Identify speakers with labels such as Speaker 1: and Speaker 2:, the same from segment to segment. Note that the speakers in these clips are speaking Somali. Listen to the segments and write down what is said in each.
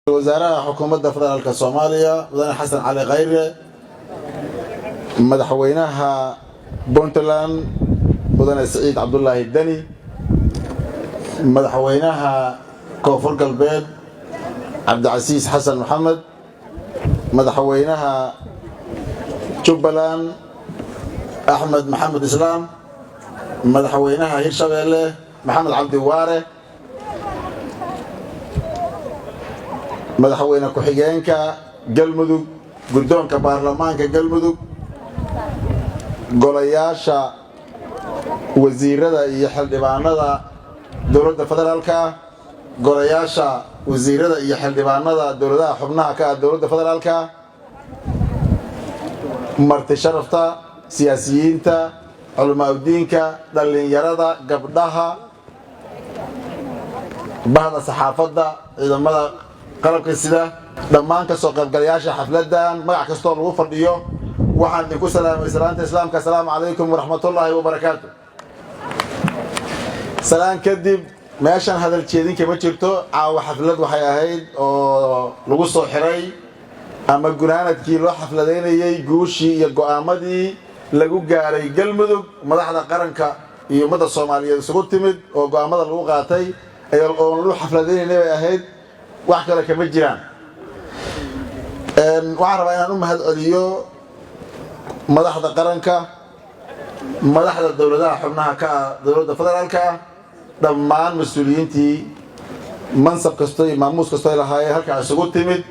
Speaker 1: وزارة حكومة فدرالك الصومالية مدن حسن علي غير مدحوينها بونتلان مدن سعيد عبد الله الدني مدحوينها كوفر قلبيد عبد العزيز حسن محمد مدحوينها جبلان أحمد محمد إسلام مدحوينها هيرشابيله محمد عبد الواري مدحوينها كحيجينكا قلمدوق قدومك بارلمانكا قلمدوق قولياشا وزيرada iyo xildhibaanada dawladda federaalka golayaasha wasiirada iyo xildhibaanada dawladaha xubnaha ka ah dawladda federaalka marti sharafta siyaasiyiinta culamaadiinka dhalinyarada gabdhaha bahda saxaafadda ciidamada qalabka sida dhammaan ka soo qaybgalayaasha xafladan magac kasta lagu fadhiyo waxaan idinku salaamay salaanta islaamka assalaamu calaykum waraxmatullaahi wabarakaatuh salaan kadib meeshan hadal jeedin kama jirto caawa xaflad waxay ahayd oo lagu soo xiray ama gunaanadkii loo xafladeynayay guushii iyo go'aamadii lagu gaaray galmudug madaxda qaranka iyo ummadda Soomaaliyeed isugu timid oo go'aamada lagu qaatay oo lagu xafladeynayay ay ahayd wax kale kama jiraan waxaan rabaa inaan u mahadceliyo madaxda qaranka madaxda dawladaha xubnaha ka ah dawladda federaalka dhammaan mas'uuliyiintii mansab kasto iyo maamuus kasto ay lahaayeen halka isugu timid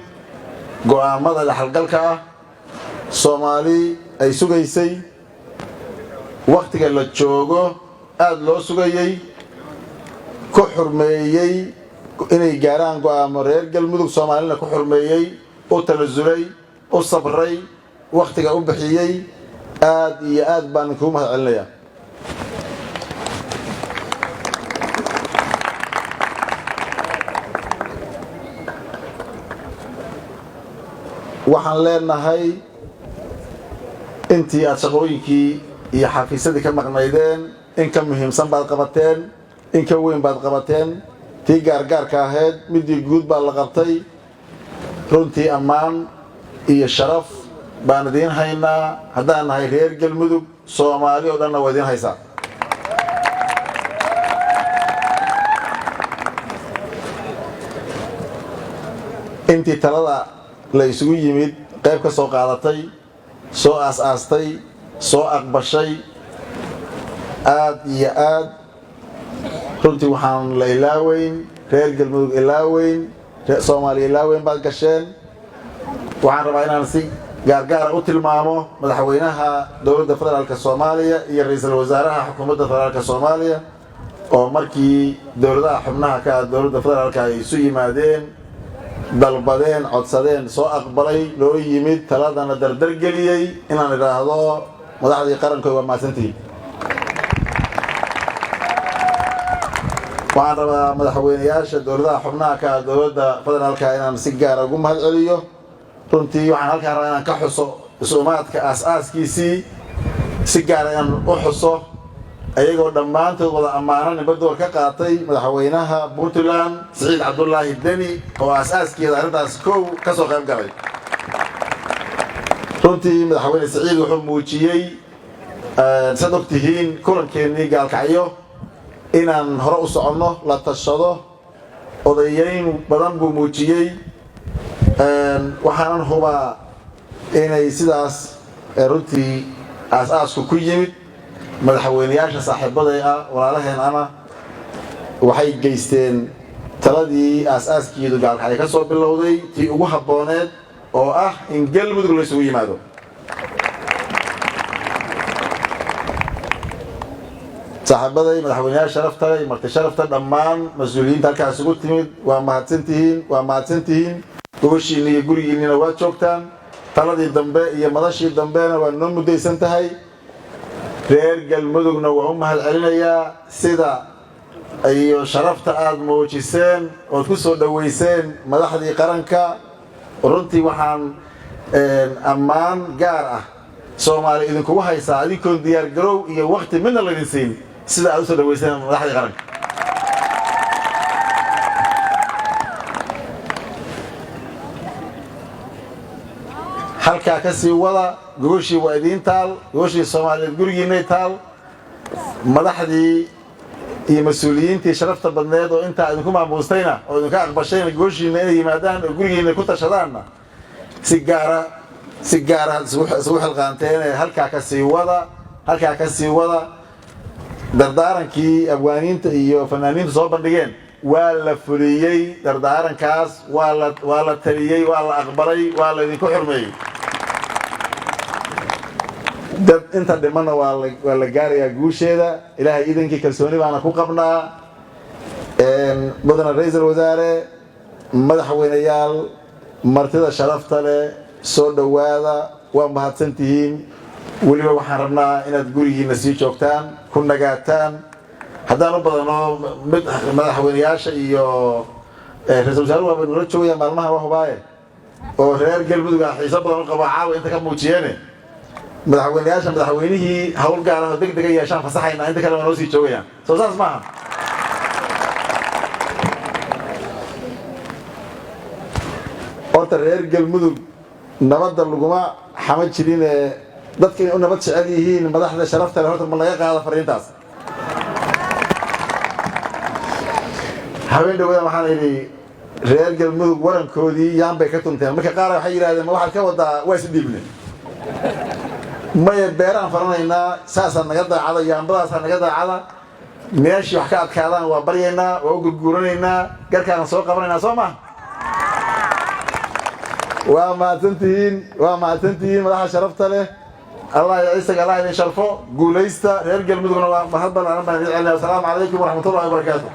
Speaker 1: go'aamada dhaxalgalka ah Soomaali ay sugaysay waqtiga la joogo aad loo sugayay ku xurmeeyay inay gaaraan go'aamo reer galmudug Soomaalina ku xurmeeyay oo talasulay oo sabray waqtiga u bixiyay aad iyo aad baan ku mahadcelinayaa waxaan leenahay intii aad shaqooyinkii iyo xafiisadii ka maqnaydeen in ka muhiimsan baad qabateen in ka weyn baad qabateen tii gaargaarka ahayd midii guud baa la qabtay runtii ammaan iyo sharaf baan idin haynaa haddaan nahay reer galmudug Soomaali oo dhanna waa idin haysaa intii talada la isugu yimid qayb ka soo qaadatay soo aastay soo aqbashay aad iyo aad runtii waxaan la ilaaweyn reer galmudug ilaaweyn Soomaali ilaaweyn baad gasheen waxaan rabaa inaan si gaargaar u tilmaamo madaxweynaha dawladda federaalka Soomaaliya iyo ra'iisul wasaaraha xukuumadda federaalka Soomaaliya oo markii dawladaha xubnaha ka ah dawladda federaalka ay isu yimaadeen dalbadeen codsadeen soo aqbalay loo yimid taladana dardar geliyay inaan iraahdo madaxdii qaranka waa maasantii waxaan rabaa madaxweynayaasha dawladaha xubnaha ka ah dawladda federaalka inaan si gaar ah ugu mahadceliyo runtii waxaan halkaan rabaa inaan ka xuso isumaadka aasaaskiisii si gaar ah inaan u xuso ayagoo dhammaantood wada ammaano nibadoor ka qaatay madaxweynaha Puntland Saciid Cabdullaahi Deni oo aasaaskiisa arrintaas ka soo qayb galay runtii madaxweyne Saciid wuxuu muujiyay sadaqtihiin kulankeenii gaalkacyo inaan hore u soconno la tashado odayayn badan buu muujiyay waxaan hubaa inay sidaas runtii aasaaska ku yimid madaxweynayaasha saaxiibaday ah walaalaheen ama waxay geysteen taladii aasaaskiidu gaalkacyo ka soo bilowday tii ugu habbooneed oo ah in galmudug la isugu yimaado saaxiibaday madaxweynayaasha sharafta iyo marti sharafta dhammaan mas'uuliyiinta halkaas isugu timid waa mahadsantihiin goboshiina iyo gurigiinina waa joogtaan taladii dambe iyo madashii dambena waa noo mudaysan tahay reer galmudugna waa u mahadcelinayaa sida iyo sharafta aad muujiseen oo ku soo dhaweyseen madaxdii qaranka runtii waxaan ammaan gaar ah Soomaali idinku haysaa idinkoon diyaar garow iyo waqti midna la idin siin sida aad u soo dhaweyseen madaxdii qaranka halkaa ka sii wada gogashii waa idiin taal gogashii Soomaaliyeed gurigiinay taal madaxdii iyo mas'uuliyiintii sharafta badneed oo inta idinku maamuustayna oo idinka aqbashayna gogoshiina inay yimaadaan oo gurigiina ku tashadaanna si gaara isugu xilqaanteen halkaa ka sii wada dardaarankii abwaaniinta iyo fanaaniinta soo bandhigeen waa la fuliyey dardaarankaas waa la taliyey waa la aqbalay waa la idinku xurmeeyey dad inta dhimana waa la gaarayaa guusheeda ilaahay iidankii kalsooni baana ku qabnaa mudane ra'iisul wasaare madaxweynayaal martida sharafta leh soo dhawaada waa mahadsantihiin weliba waxaan rabnaa inaad gurigiina sii joogtaan ku nagaataan haddaan u badano madaxweynayaasha iyo ra'iisul wasaaruhu waa nala joogayaan maalmaha waa hubaaye oo reer galmudug ah xiiso badan u qaba caawa inta ka muujiyeene madaxweynayaasha madaxweynihii hawl gaar ah oo degdeg ah yeeshaan fasaxayna inta kale waa noo sii joogayaan soo saas maaha horta reer galmudug nabadda laguma xama jirin dadka inay u nabad jecel yihiin madaxda sharafta leh horta ma laga qaado fariintaas habeen dhawada waxaan idhi reer galmudug warankoodii yaan bay ka tunteen marka qaar waxay yiraahdeen ma waxaad ka wadaa waa isdhiibne maya beeraan faranaynaa saasaa naga daacada yaambadaasaa naga daacada meeshii wax ka adkaadaan waa baryaynaa waa u gurguuranaynaa garkaana soo qabanaynaa soo ma waa mahadsantihiin madaxa sharafta leh الله يعيسك الله يشرفه قوليستا رجال مدغنا محبا أنا ما نعلم السلام عليكم ورحمة الله وبركاته